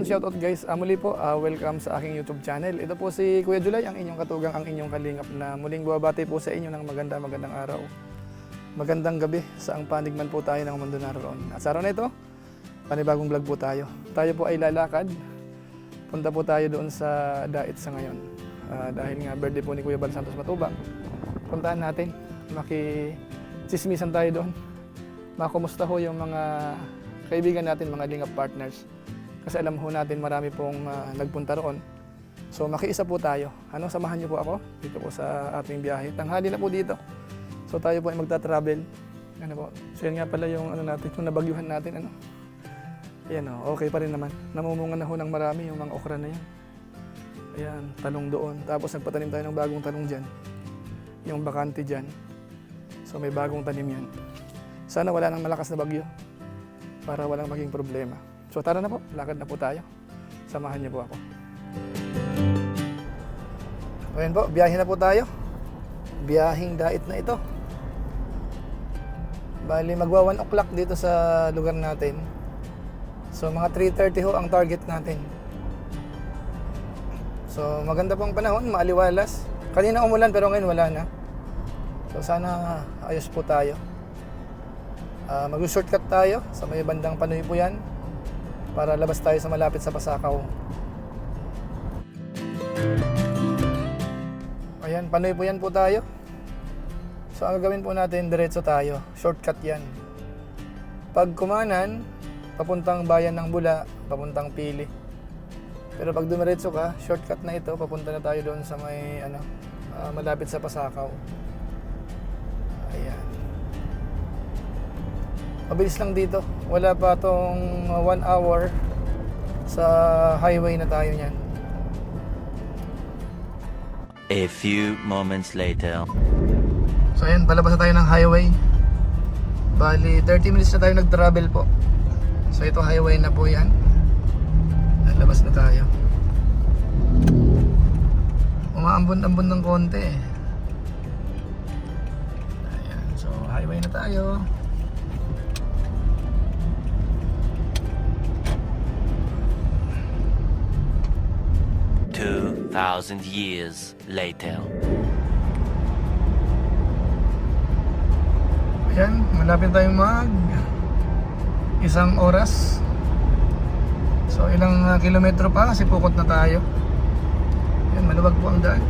shoutout guys. Muli po, welcome sa aking YouTube channel. Ito po si Kuya Julay, ang inyong katugang, ang inyong kalingap na muling buwabati po sa inyo ng magandang araw. Magandang gabi sa ang panig man po tayo ng mundo naroon. At sa araw na ito, panibagong vlog po tayo. Tayo po ay lalakad. Punta po tayo doon sa Dait sa ngayon. Dahil nga birthday po ni Kuya Bal Santos Matubang. Puntahan natin, makichismisan tayo doon. Makumusta ho yung mga kaibigan natin, mga lingap partners. Kasi alam ho natin marami pong nagpunta roon. So makiisa po tayo. Samahan niyo po ako dito po sa ating biyahe. Tanghali na po dito. So tayo po ay magta-travel. So yan nga pala yung natin, yung nabagyuhan natin. Ayan okay pa rin naman. Namumunga na ho ng marami yung mga okra na yan. Ayan, talong doon. Tapos nagpatanim tayo ng bagong talong dyan. Yung bakante dyan. So may bagong tanim yan. Sana wala nang malakas na bagyo para walang maging problema. So tara na po, lakad na po tayo. Samahan niyo po ako. Ayan po, biyahe na po tayo. Biyaheng Dait na ito. Bali, magwa 1 o'clock dito sa lugar natin. So mga 3:30 ho ang target natin. So maganda pong panahon, maaliwalas. Kanina umulan pero ngayon wala na. So sana ayos po tayo. Mag-shortcut tayo sa may bandang Panoy po yan para labas tayo sa malapit sa Pasakaw. Ayan, Panoy po yan po tayo. So ang gagawin po natin, diretso tayo. Shortcut yan. Pag kumanan, papuntang bayan ng Bula, papuntang Pili. Pero pag dumiretso ka, shortcut na ito, papunta na tayo doon sa may malapit sa Pasakaw. Ayan. Mabilis lang dito. Wala pa tong 1 hour sa highway na tayo niyan. A few moments later. So ayan, palabas na tayo ng highway. Bali, 30 minutes na tayo nag-travel po. So ito highway na po yan. Lalabas na tayo. Umaambon-ambon ng konti eh. Ayan, so highway na tayo. 2,000 years later. Ayan, malapit tayong isang oras. So ilang kilometro pa kasi pukot na tayo. Ayan, maluwag po ang daan.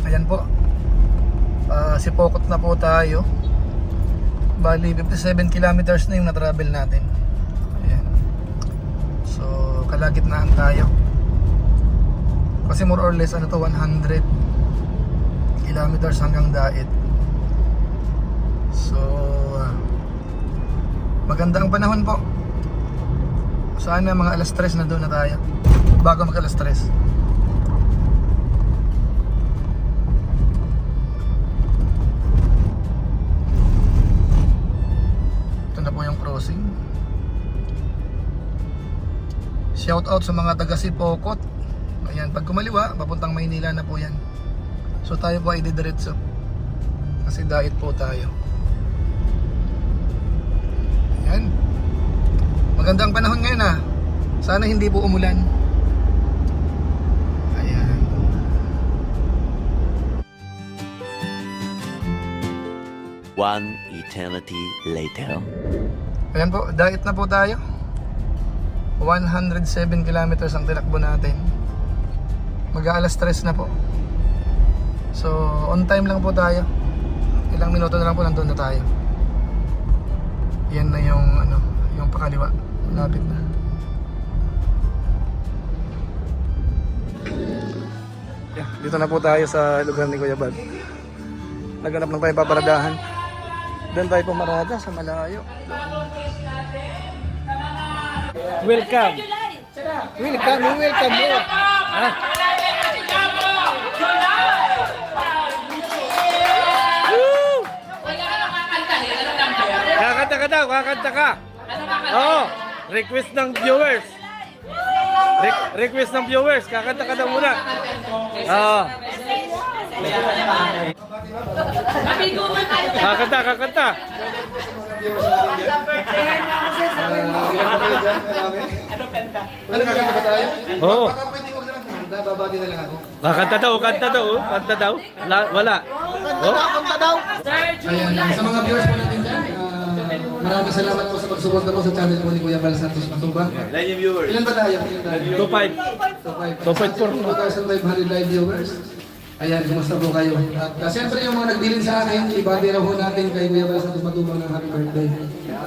Ayan po, sipokot na po tayo. Bali 57 kilometers na yung na-travel natin. Ayan. So kalagitnaan tayo. Kasi more or less 100 kilometers hanggang Dait. So maganda ang panahon po. Sana mga alas 3 na doon na tayo. Bago mag alas 3. Crossing. Shout out sa mga taga Sipokot. Ayan, pag kumaliwa, papuntang Maynila na po yan. So tayo po ay didiretso. Kasi Dait po tayo. Ayan. Magandang panahon ngayon ha. Sana hindi po umulan. Ayan. One eternity later. Ayan po, Dait na po tayo. 107 kilometers ang tinakbo natin. Mag-aalas 3 na po. So, on time lang po tayo. Ilang minuto na lang po nandun na tayo. Yan na yung yung pakaliwa. Malapit na. Yeah, dito na po tayo sa lugar ni Kuya Bal. Naghanap lang tayo paparadahan. Doon tayo pumarada sa malayo. Welcome. Welcome mo. Kakanta ka daw, kakanta ka. Oo, request ng viewers. Request ng viewers, kakanta ka daw muna. Oo. Kakanta, kakanta. Ano kakanta ba tayo? Oo. Baka pwede ko lang kumanta, babati na lang ako. Kakanta daw, kanta daw. Kanta daw. Wala. Oh? Ayan, sa mga viewers po natin dyan, maraming salamat po sa pagsuporta po sa channel po ni Kuya Bal Santos Matuba. Ilan ba tayo? 2.5. 2,500 live viewers. Ayan, kumusta po kayo? At siyempre yung mga nagbilin sa akin, ibati raw po natin kay Kuya Bal Santos Matuba ng happy birthday.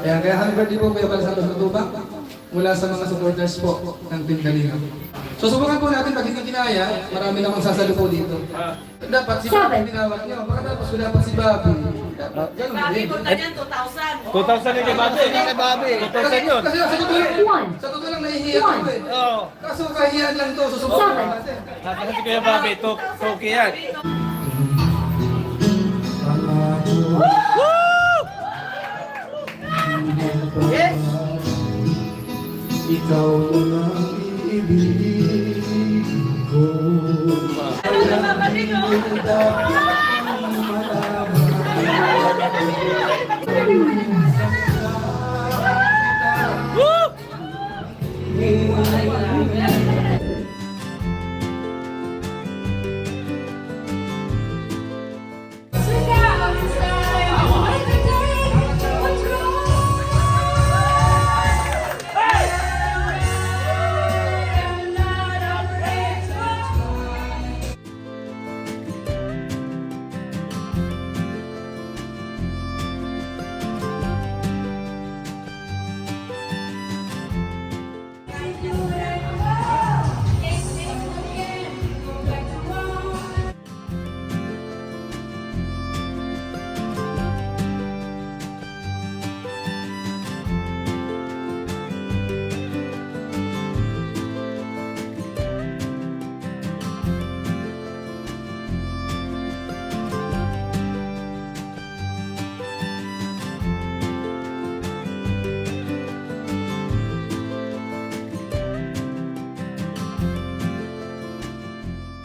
Ayan, kaya happy birthday po Kuya Bal Santos Matuba mula sa mga supporters po ng Team Kalinga. So subukan po natin pag hindi kinaya, marami namang sasalo po dito. Dapat si Bobby tinawag niyo, pagkatapos ko dapat si Bobby. Dapat, ganun din. 2,000 yung kay Bobby. 2,000 yun. Kasi sa totoo lang nahihiya ko eh. Oo. Kaso kahiyaan lang to, susubukan natin. Kasi kaya Bobby, toki yan. Yes! Ikaw ang ibig ko.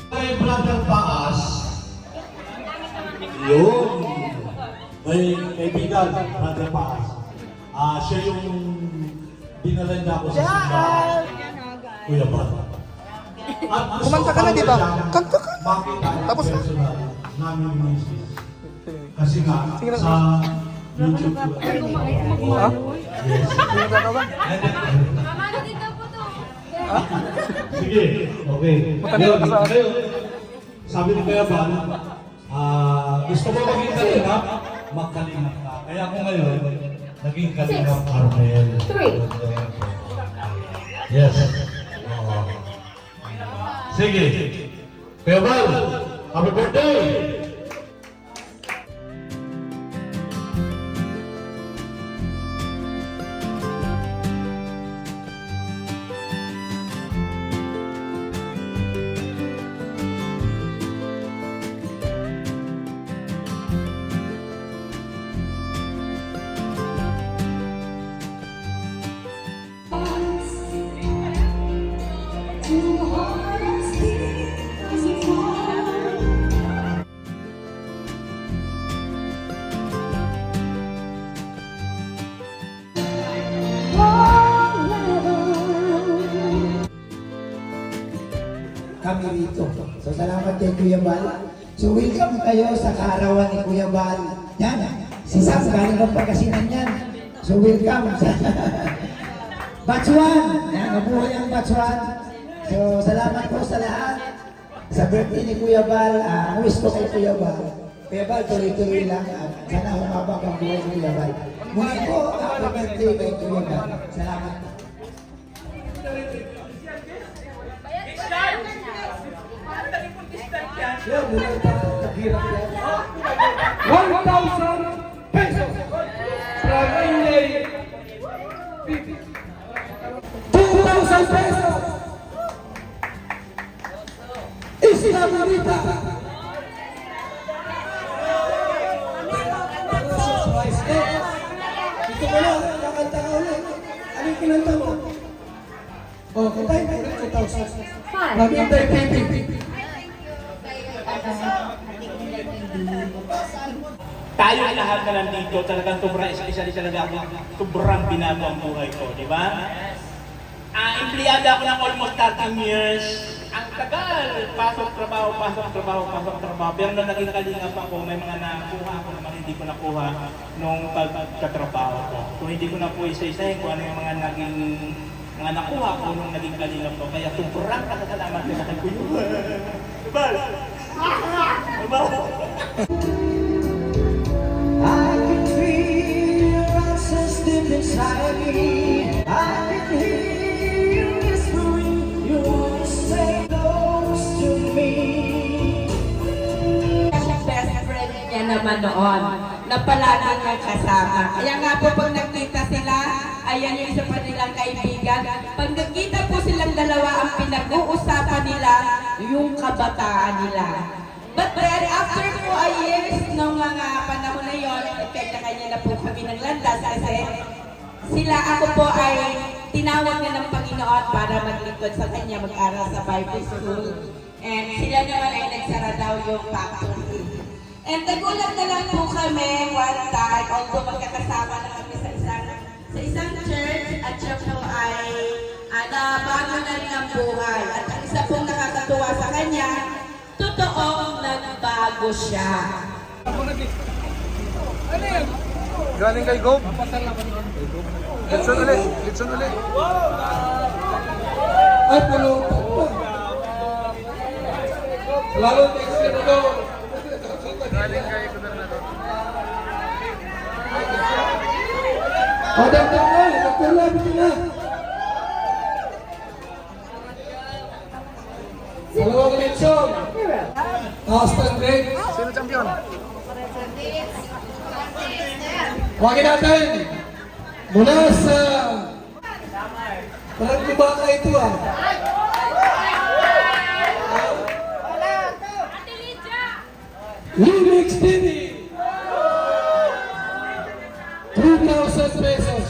May brother Paas. Yun. May kaibigan, brother Paas. Siya yung dinala niya ako sa simbahan. Kuya Bal. At Kumanta ka na, di ba? Kanta ka. Makita Tapos na. personal namin ni Mrs. Kasi nga, Sige na. sa YouTube ko. Ha? Yes. Hindi ka ba? Sige, okay. Ngayon, ngayon, sabi ni Kuya Bal, gusto ko maging kalingap, magkalingap ka. Kaya ako ngayon, naging kalingap Armel. Yes. Oo. Sige. Kuya Bal, happy birthday! Kami rito. So salamat kay Kuya Bal. So welcome kayo sa kaarawan ni Kuya Bal. Yan, si Sam galing ng Pagkasinan yan. So welcome sa Batch 1. Yan, mabuhay ang Batch 1. So salamat po sa lahat. Sa birthday ni Kuya Bal, wish ko kay Kuya Bal. Kuya Bal, tuloy-tuloy lang. Sana humabang ang buhay ni Kuya Bal. Muli po, happy birthday kay Kuya Bal. Salamat. Yan, mula pa, naghirap yan. 1,000 pesos from Inday. 2,000 pesos. Isla Marita. Ito mo lang, kakanta ka ulit. Ano yung kinanta mo? Oh, kantahin mo ulit 2,000. From Inday, 50. tayo lahat na nandito, talagang sobrang isa talaga ako, sobrang binago ang buhay ko, di ba? Empleyada ako ng almost 13 years. Ang tagal, pasok, trabaho. Pero nung naging kalingap ako, may mga nakuha ako naman hindi ko nakuha nung pagkatrabaho ko. Kung hindi ko na po isa-isahin kung ano yung mga naging mga nakuha ko nung naging kalingap ko. Kaya sobrang nakasalamat din ako ko yun. Diba? Diba? I can feel your answers deep inside me. I can hear you whispering your voice say close to me. Siyang best friend niya naman noon, na palagi niya kasama. Kaya nga po pag nagkita sila, ayan yung isa pa nilang kaibigan. Pag nagkita po silang dalawa, ang pinag-uusapan nila, yung kabataan nila. But then, after po a years, nung mga panahon na yun, kanya-kanya na po kami ng landas kasi ako po ay tinawag na ng Panginoon para maglingkod sa kanya, mag-aral sa Bible School. And sila naman ay nagsara daw yung factory. And nagulat na lang po kami one time, although magkakasama na kami sa isang church, at siya po ay nabago na rin ang buhay. At ang isa pong nakakatuwa sa kanya, totoong nagbago siya. Galing kay Gob. Litson ulit. Ay, pulo. Lalo next year na daw. Galing kay Gobernador. O, dagdag na. Dagdag na. Bitin na. Dalawang lechon. Austin Drake. Sino champion? Huwagin natin. Mula sa... Parang kumaka ito ah. Remix TV. 2,000 pesos.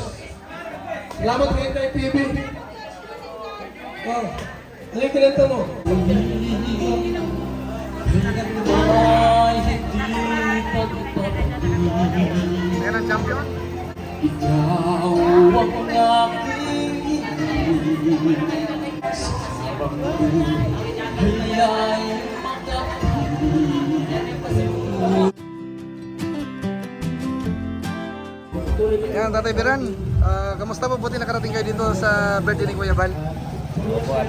Salamat kayo kay PB. Oh, ano yung kinanta mo? Yan ang champion? Ikaw ang aking hinihingi sa pagbuhay Yan, Tatay Biran. Kamusta po? Buti nakarating kayo dito sa birthday ni Kuya Bal. Opo, at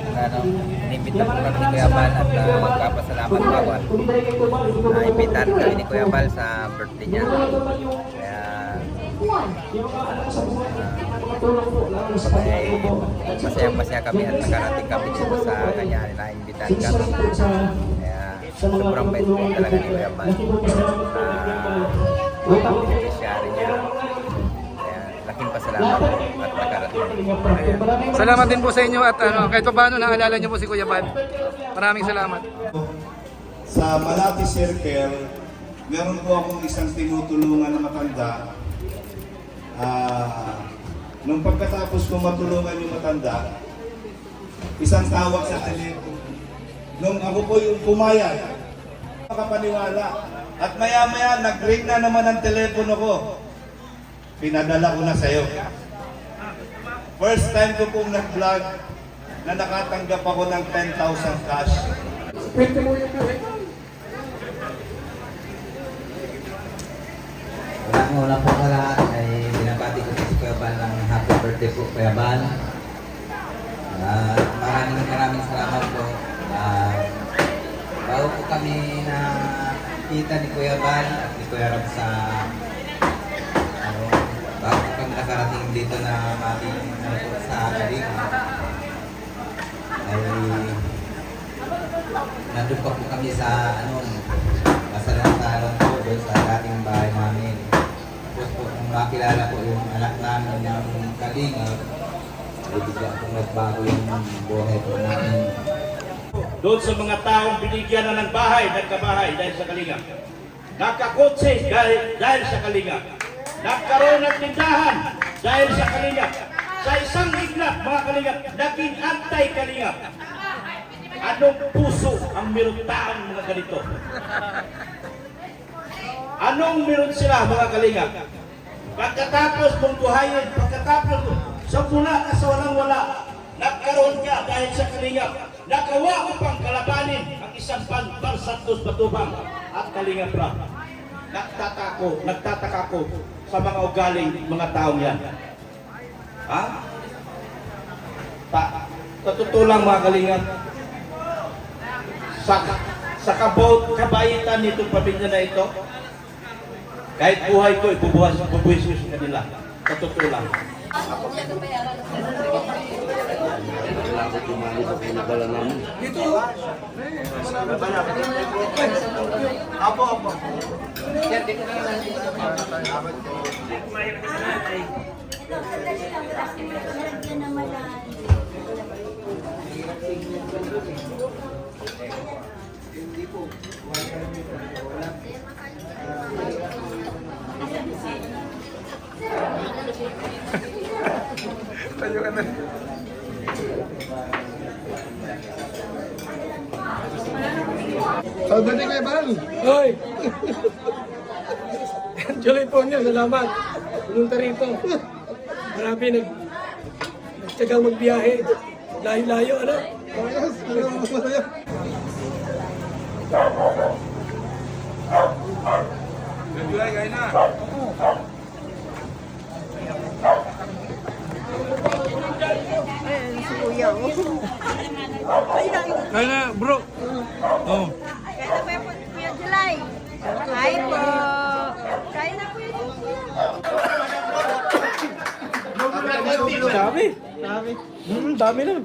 inimbita po kami ni Kuya Bal at magpapasalamat po ako at naimbitahan kami ni Kuya Bal sa birthday niya. Kaya masaya kami at nakarating kami dito sa kanya, naimbitahan kami. Kaya sobrang bait po talaga ni Kuya Bal na beneficiary niya. Kaya laking pasalamat po at nakarating. Salamat din po sa inyo at kahit pa paano naalala niyo po si Kuya Bal. Maraming salamat. Sa Malati Circle, meron po akong isang tinutulungan na matanda. Nung pagkatapos ko matulungan yung matanda, isang tawag sa telepono. Nung ako po yung pumayag, makapaniwala. At maya-maya, nag-ring na naman ang telepono ko. Pinadala ko na sa'yo. First time ko pong nag-vlog na nakatanggap ako ng 10,000 cash. Pwede mo yung kawin. Una po sa lahat ay binabati ko si Kuya Bal ng happy birthday po, Kuya Bal. Maraming salamat po. Bago po kami na kita ni Kuya Bal at ni Kuya Rob sa bago po kami nakarating dito na mating sa Kalinga ay nandun pa po kami sa masalang-salang po doon sa dating bahay namin. Tapos po, kung makilala po yung anak namin ng Kalinga, ay bigla pong nagbago yung buhay po namin. doon sa mga taong binigyan na ng bahay, nagkabahay dahil sa Kalinga. Nakakotse dahil sa Kalinga. Nagkaroon ng tindahan dahil sa Kalinga. Sa isang iglap, mga Kalinga, naging anti-Kalinga. Anong puso ang meron taong mga ganito? Anong meron sila mga kalingap? Pagkatapos mong buhayin, pagkatapos sa pula ka sa walang-wala, nagkaroon ka dahil sa kalingap. Nagawa ko pang kalabanin ang isang Barsatos Batubang at Kalingap Rap. Nagtataka ko sa mga ugaling mga taong yan. Ha? Sa totoo lang mga kalingap, sa kabaitan nitong pamilya na ito, kahit buhay ko, ibubuhis ko sa kanila. Sa totoo lang. Tayo ka na. Oh, dati kayo ba? Hoy! July po niyo, salamat. Punta rito. Marami nagtsagang magbiyahe. Layo-layo, ano? Ayos, masaya. July, kain na. Kaya na, bro. Oh. Kaya na po yung Kuya July. Hi po. Kaya na po yung Dami. Dami nun.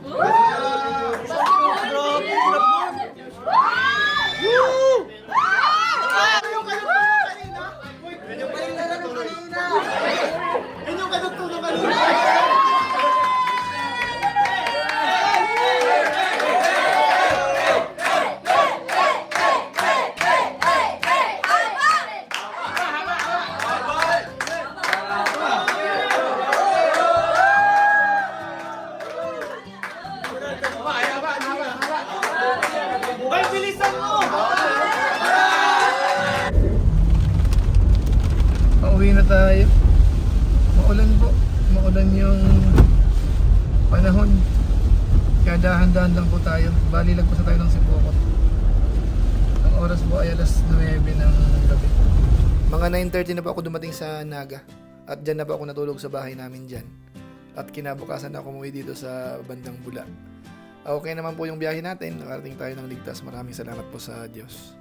Pauwi na tayo. Maulan po. Maulan yung panahon. Kaya dahan-dahan lang po tayo. Bali lang po sa tayo ng Sibukot. Ang oras po ay alas 9 ng gabi. Mga 9:30 na po ako dumating sa Naga. At dyan na po ako natulog sa bahay namin dyan. At kinabukasan na ako umuwi dito sa bandang Bula. Okay naman po yung biyahe natin. Nakarating tayo ng ligtas. Maraming salamat po sa Diyos.